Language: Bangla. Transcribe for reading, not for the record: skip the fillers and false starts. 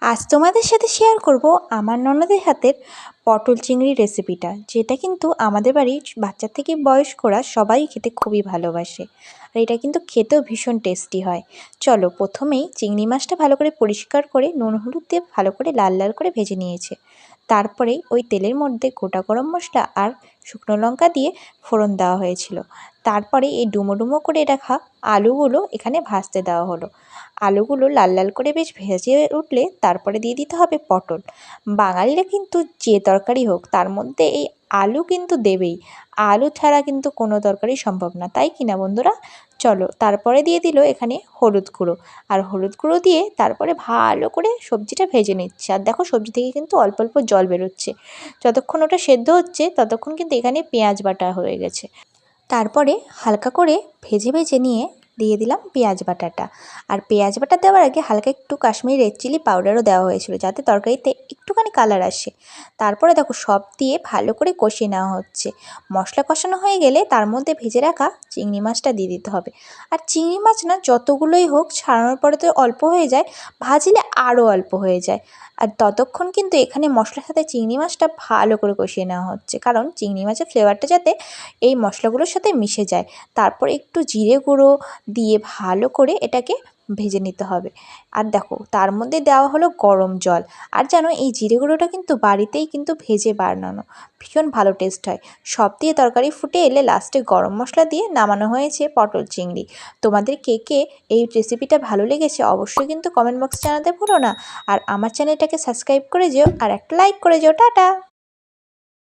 আজ তোমাদের সাথে শেয়ার করব আমার ননদের হাতের পটল চিংড়ি রেসিপিটা, যেটা কিন্তু আমাদের বাড়ির বাচ্চা থেকে বয়স্করা সবাই খেতে খুবই ভালোবাসে। আর এটা কিন্তু খেতেও ভীষণ টেস্টি হয়। চলো, প্রথমেই চিংড়ি মাছটা ভালো করে পরিষ্কার করে নুন হলুদ দিয়ে ভালো করে লাল লাল করে ভেজে নিয়েছে। তারপরেই ওই তেলের মধ্যে গোটা গরম মশলা আর শুকনো লঙ্কা দিয়ে ফোড়ন দেওয়া হয়েছিল। তারপরে এই ডুমো ডুমো করে রাখা আলুগুলো এখানে ভাজতে দেওয়া হলো। আলুগুলো লাল লাল করে বেশ ভেজে উঠলে তারপরে দিয়ে দিতে হবে পটল। বাঙালিরা কিন্তু যে তরকারি হোক তার মধ্যে এই আলু কিন্তু দেবেই। আলু ছাড়া কিন্তু কোনো তরকারি সম্ভব না, তাই কি না বন্ধুরা? চলো, তারপরে দিয়ে দিল এখানে হলুদ গুঁড়ো। আর হলুদ গুঁড়ো দিয়ে তারপরে ভালো করে সবজিটা ভেজে নিচ্ছে। আর দেখো, সবজি থেকে কিন্তু অল্প অল্প জল বেরোচ্ছে। যতক্ষণ ওটা সেদ্ধ হচ্ছে ততক্ষণ কিন্তু এখানে পেঁয়াজ বাটা হয়ে গেছে। তারপরে হালকা করে ভেজে ভেজে নিয়ে দিয়ে দিলাম পেঁয়াজ বাটাটা। আর পেঁয়াজ বাটা দেওয়ার আগে হালকা একটু কাশ্মীরি রেড চিলি পাউডারও দেওয়া হয়েছিল, যাতে তরকারিতে একটুখানি কালার আসে। তারপরে দেখো, সব দিয়ে ভালো করে কষিয়ে নেওয়া হচ্ছে। মশলা কষানো হয়ে গেলে তার মধ্যে ভেজে রাখা চিংড়ি মাছটা দিয়ে দিতে হবে। আর চিংড়ি মাছ না যতগুলোই হোক, ছাড়ানোর পরে তো অল্প হয়ে যায়, ভাজলে আরও অল্প হয়ে যায়। আর ততক্ষণ কিন্তু এখানে মশলার সাথে চিংড়ি মাছটা ভালো করে কষিয়ে নেওয়া হচ্ছে, কারণ চিংড়ি মাছের ফ্লেভারটা যাতে এই মশলাগুলোর সাথে মিশে যায়। তারপর একটু জিরে গুঁড়ো দিয়ে ভালো করে এটাকে ভেজে নিতে হবে। আর দেখো, তার মধ্যে দেওয়া হলো গরম জল। আর জানো, এই জিরে গুঁড়োটা কিন্তু বাড়িতেই কিন্তু ভেজে বানানো, ভীষণ ভালো টেস্ট হয়। সব দিয়ে তরকারি ফুটে এলে লাস্টে গরম মশলা দিয়ে নামানো হয়েছে পটল চিংড়ি। তোমাদের কে কে এই রেসিপিটা ভালো লেগেছে অবশ্যই কিন্তু কমেন্ট বক্সে জানাতে ভুলো না। আর আমার চ্যানেলটাকে সাবস্ক্রাইব করে যেও আর একটা লাইক করে যেও। টাটা।